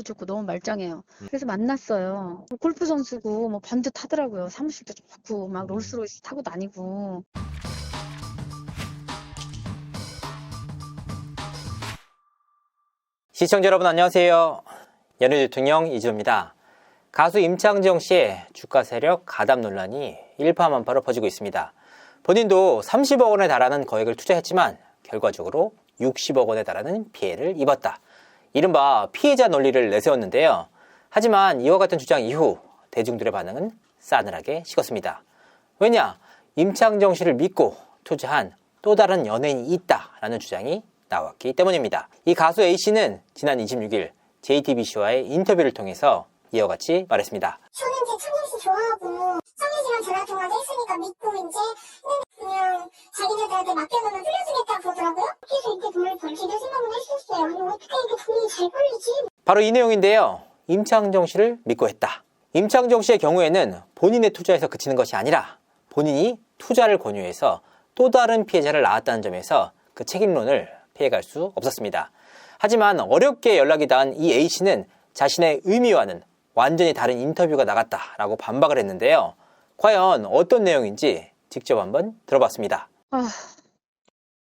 건물도 좋고 너무 말짱해요. 그래서 만났어요. 골프 선수고 뭐 번듯하더라고요. 사무실도 좋고 막 롤스로이스 타고 다니고. 시청자 여러분 안녕하세요. 연예 대통령 이주호입니다. 가수 임창정 씨의 주가 세력 가담 논란이 일파만파로 퍼지고 있습니다. 본인도 30억 원에 달하는 거액을 투자했지만 결과적으로 60억 원에 달하는 피해를 입었다. 이른바 피해자 논리를 내세웠는데요. 하지만 이와 같은 주장 이후 대중들의 반응은 싸늘하게 식었습니다. 왜냐? 임창정 씨를 믿고 투자한 또 다른 연예인이 있다라는 주장이 나왔기 때문입니다. 이 가수 A씨는 지난 26일 JTBC와의 인터뷰를 통해서 이와 같이 말했습니다. 저는 이제 창렬씨 좋아하고 창렬씨랑 전화통화도 했으니까 믿고 이제 그냥 자기네들한테 맡겨놓으면 풀려주겠다고 그러더라고요. 그래서 이렇게 돈을 벌기를 생각을 했었어요. 아니 어떻게 이렇게 돈이 잘 벌리지? 바로 이 내용인데요. 임창정 씨를 믿고 했다. 임창정 씨의 경우에는 본인의 투자에서 그치는 것이 아니라 본인이 투자를 권유해서 또 다른 피해자를 낳았다는 점에서 그 책임론을 피해갈 수 없었습니다. 하지만 어렵게 연락이 닿은 이 A씨는 자신의 의미와는 완전히 다른 인터뷰가 나갔다라고 반박을 했는데요. 과연 어떤 내용인지 직접 한번 들어봤습니다.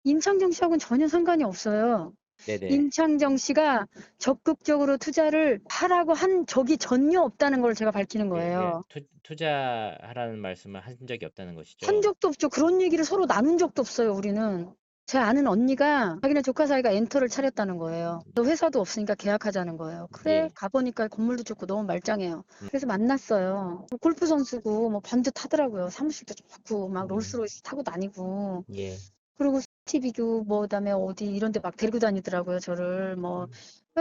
임창정 씨하고는 전혀 상관이 없어요. 네네. 임창정 씨가 적극적으로 투자를 하라고 한 적이 전혀 없다는 걸 제가 밝히는 거예요. 투자하라는 말씀을 한 적이 없다는 것이죠. 한 적도 없죠. 그런 얘기를 서로 나눈 적도 없어요, 우리는. 제 아는 언니가 자기네 조카 사이가 엔터를 차렸다는 거예요. 회사도 없으니까 계약하자는 거예요. 그래, 예. 가보니까 건물도 좋고 너무 말짱해요. 그래서 만났어요. 골프 선수고 뭐 번듯하더라고요. 사무실도 좋고 막 롤스로이스 타고 다니고. 예. 그리고 TV도 뭐 그다음에 어디 이런 데 막 데리고 다니더라고요, 저를. 뭐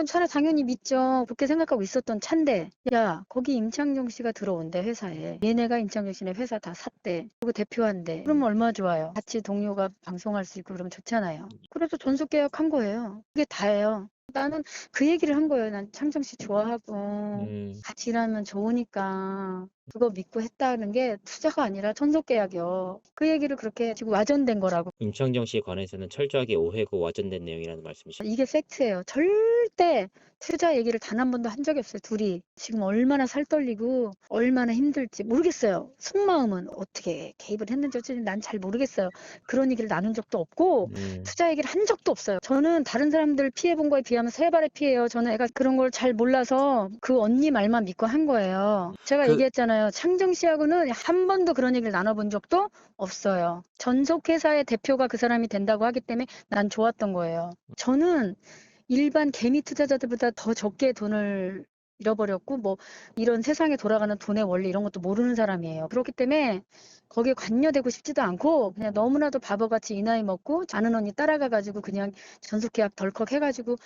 차라리 당연히 믿죠. 그렇게 생각하고 있었던 차인데, 야, 거기 임창정 씨가 들어온대, 회사에. 얘네가 임창정 씨네 회사 다 샀대. 그리고 대표한대. 그러면 얼마나 좋아요. 같이 동료가 방송할 수 있고 그러면 좋잖아요. 그래서 전속 계약한 거예요. 그게 다예요. 나는 그 얘기를 한 거예요. 난 창정 씨 좋아하고 같이 일하면 좋으니까 그거 믿고 했다는 게 투자가 아니라 전속 계약이요. 그 얘기를 그렇게 지금 와전된 거라고. 임창정 씨에 관해서는 철저하게 오해고 와전된 내용이라는 말씀이시죠. 이게 팩트예요. 절대 투자 얘기를 단 한 번도 한 적이 없어요. 둘이. 지금 얼마나 살떨리고 얼마나 힘들지 모르겠어요. 속마음은 어떻게 개입을 했는지 어쨌든 난 잘 모르겠어요. 그런 얘기를 나눈 적도 없고 투자 얘기를 한 적도 없어요. 저는 다른 사람들 피해본 거에 비하면 세 발의 피해예요. 저는 애가 그런 걸 잘 몰라서 그 언니 말만 믿고 한 거예요. 제가 얘기했잖아요. 창정 씨하고는 한 번도 그런 얘기를 나눠본 적도 없어요. 전속회사의 대표가 그 사람이 된다고 하기 때문에 난 좋았던 거예요. 저는 일반 개미 투자자들보다 더 적게 돈을 잃어버렸고 뭐 이런 세상에 돌아가는 돈의 원리 이런 것도 모르는 사람이에요. 그렇기 때문에 거기에 관여되고 싶지도 않고 그냥 너무나도 바보같이 이 나이 먹고 아는 언니 따라가가지고 그냥 전속계약 덜컥 해가지고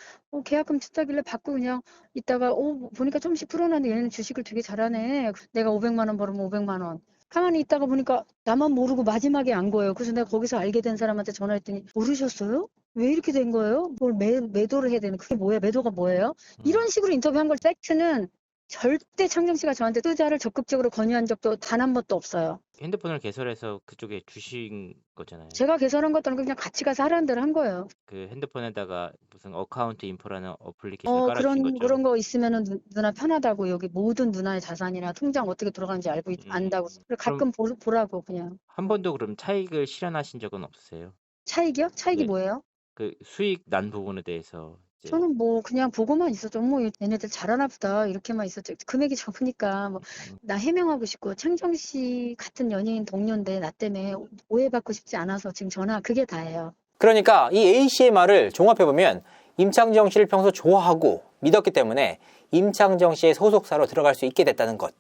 계약금 투자길래 받고 그냥 이따가 보니까 좀씩 불어나는데 얘네는 주식을 되게 잘하네. 내가 500만 원 벌으면 500만 원. 가만히 있다가 보니까 나만 모르고 마지막에 안 거예요. 그래서 내가 거기서 알게 된 사람한테 전화했더니 모르셨어요? 왜 이렇게 된 거예요? 뭘 매도를 해야 되는 그게 뭐예요? 매도가 뭐예요? 이런 식으로 인터뷰한 걸 팩트는 절대 창정 씨가 저한테 투자를 적극적으로 권유한 적도 단 한 번도 없어요. 핸드폰을 개설해서 그쪽에 주신 거잖아요. 제가 개설한 것도 아니고 그냥 같이 가서 하라는 대로 한 거예요. 그 핸드폰에다가 무슨 어카운트 인포라는 어플리케이션을 깔아주신 거죠. 그런 거 있으면은 누나 편하다고 여기 모든 누나의 자산이나 통장 어떻게 돌아가는지 안다고. 그리고 가끔 보라고 그냥. 한 번도 그럼 차익을 실현하신 적은 없으세요? 차익이요? 차익이 네. 뭐예요? 그 수익 난 부분에 대해서 이제 저는 뭐 그냥 보고만 있었죠. 얘네들 잘하나 보다 이렇게만 있었죠. 금액이 적으니까 뭐 나 해명하고 싶고 창정 씨 같은 연예인 동료인데 나 때문에 오해받고 싶지 않아서 지금 전화 그게 다예요. 그러니까 이 A씨의 말을 종합해보면 임창정 씨를 평소 좋아하고 믿었기 때문에 임창정 씨의 소속사로 들어갈 수 있게 됐다는 것,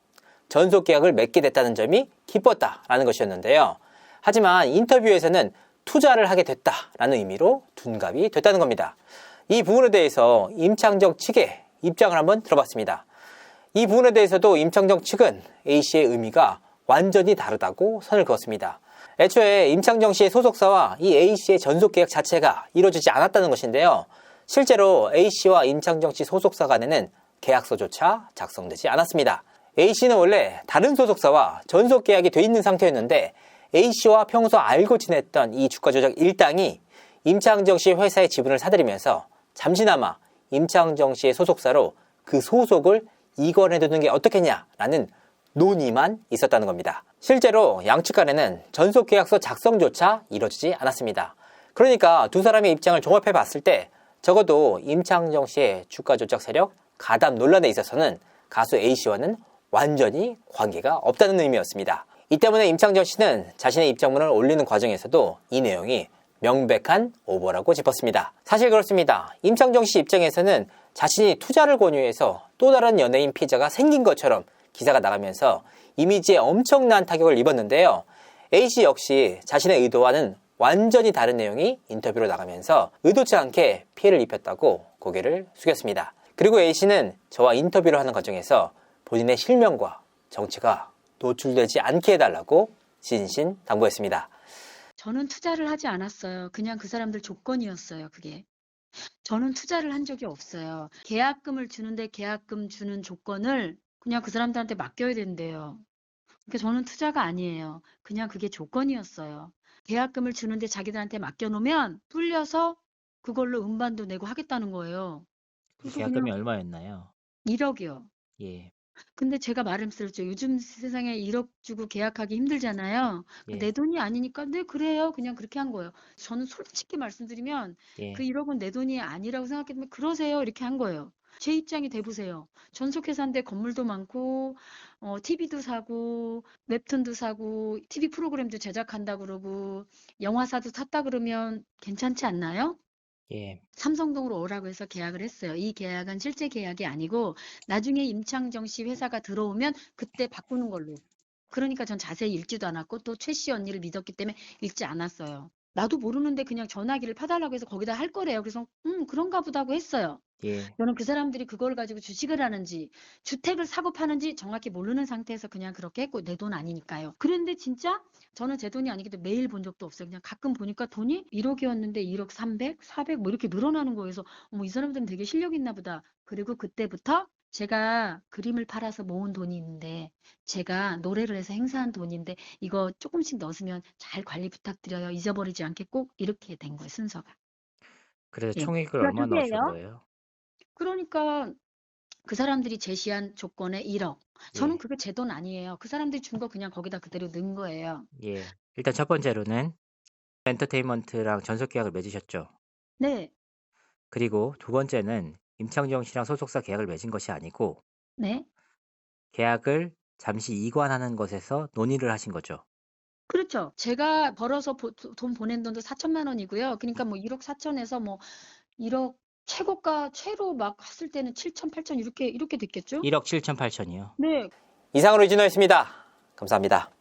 전속 계약을 맺게 됐다는 점이 기뻤다라는 것이었는데요. 하지만 인터뷰에서는 투자를 하게 됐다라는 의미로 둔갑이 됐다는 겁니다. 이 부분에 대해서 임창정 측의 입장을 한번 들어봤습니다. 이 부분에 대해서도 임창정 측은 A씨의 의미가 완전히 다르다고 선을 그었습니다. 애초에 임창정 씨의 소속사와 이 A씨의 전속 계약 자체가 이루어지지 않았다는 것인데요. 실제로 A씨와 임창정 씨 소속사 간에는 계약서조차 작성되지 않았습니다. A씨는 원래 다른 소속사와 전속 계약이 돼 있는 상태였는데 A씨와 평소 알고 지냈던 이 주가 조작 일당이 임창정 씨 회사의 지분을 사들이면서 잠시나마 임창정 씨의 소속사로 그 소속을 이관해두는 게 어떻겠냐라는 논의만 있었다는 겁니다. 실제로 양측 간에는 전속계약서 작성조차 이뤄지지 않았습니다. 그러니까 두 사람의 입장을 종합해 봤을 때 적어도 임창정 씨의 주가 조작 세력 가담 논란에 있어서는 가수 A씨와는 완전히 관계가 없다는 의미였습니다. 이 때문에 임창정 씨는 자신의 입장문을 올리는 과정에서도 이 내용이 명백한 오보라고 짚었습니다. 사실 그렇습니다. 임창정 씨 입장에서는 자신이 투자를 권유해서 또 다른 연예인 피해자가 생긴 것처럼 기사가 나가면서 이미지에 엄청난 타격을 입었는데요. A씨 역시 자신의 의도와는 완전히 다른 내용이 인터뷰로 나가면서 의도치 않게 피해를 입혔다고 고개를 숙였습니다. 그리고 A씨는 저와 인터뷰를 하는 과정에서 본인의 실명과 정체가 노출되지 않게 해달라고 신신당부했습니다. 저는 투자를 하지 않았어요. 그냥 그 사람들 조건이었어요, 그게. 저는 투자를 한 적이 없어요. 계약금을 주는데 계약금 주는 조건을 그냥 그 사람들한테 맡겨야 된대요. 그러니까 저는 투자가 아니에요. 그냥 그게 조건이었어요. 계약금을 주는데 자기들한테 맡겨놓으면 뚫려서 그걸로 음반도 내고 하겠다는 거예요. 그 그래서 계약금이 그냥 얼마였나요? 1억이요. 예, 근데 제가 말씀드렸죠. 요즘 세상에 1억 주고 계약하기 힘들잖아요. 내 예, 돈이 아니니까 네 그래요. 그냥 그렇게 한 거예요. 저는 솔직히 말씀드리면 그 예, 1억은 내 돈이 아니라고 생각했는데 그러세요. 이렇게 한 거예요. 제 입장이 돼보세요. 전속회사인데 건물도 많고 TV도 사고 웹툰도 사고 TV 프로그램도 제작한다 그러고 영화사도 탔다 그러면 괜찮지 않나요? 예. 삼성동으로 오라고 해서 계약을 했어요. 이 계약은 실제 계약이 아니고 나중에 임창정 씨 회사가 들어오면 그때 바꾸는 걸로. 그러니까 전 자세히 읽지도 않았고 또 최 씨 언니를 믿었기 때문에 읽지 않았어요. 나도 모르는데 그냥 전화기를 펴달라고 해서 거기다 할 거래요. 그래서 그런가 보다 하고 했어요. 예, 저는 그 사람들이 그걸 가지고 주식을 하는지 주택을 사고 파는지 정확히 모르는 상태에서 그냥 그렇게 했고 내 돈 아니니까요. 그런데 진짜 저는 제 돈이 아니기 때문에 매일 본 적도 없어요. 그냥 가끔 보니까 돈이 1억이었는데 1억 300, 400 뭐 이렇게 늘어나는 거예요. 그래서 어머 이 사람들은 되게 실력이 있나 보다. 그리고 그때부터 제가 그림을 팔아서 모은 돈이 있는데 제가 노래를 해서 행사한 돈인데 이거 조금씩 넣으면 잘 관리 부탁드려요. 잊어버리지 않게 꼭 이렇게 된 거예요. 순서가. 그래서 예. 총액을 제가 얼마 두 넣으신 개예요. 거예요? 그러니까 그 사람들이 제시한 조건에 1억. 저는 예, 그게 제 돈 아니에요. 그 사람들이 준 거 그냥 거기다 그대로 넣은 거예요. 예. 일단 첫 번째로는 엔터테인먼트랑 전속 계약을 맺으셨죠. 네. 그리고 두 번째는 임창정 씨랑 소속사 계약을 맺은 것이 아니고 네. 계약을 잠시 이관하는 것에서 논의를 하신 거죠. 그렇죠. 제가 벌어서 돈 보낸 돈도 4천만 원이고요. 그러니까 뭐 1억 4천에서 뭐 1억 최고가 최로 막 했을 때는 7천, 8천 이렇게 됐겠죠? 1억 7천 8천이요. 네. 이상으로 이진호였습니다. 감사합니다.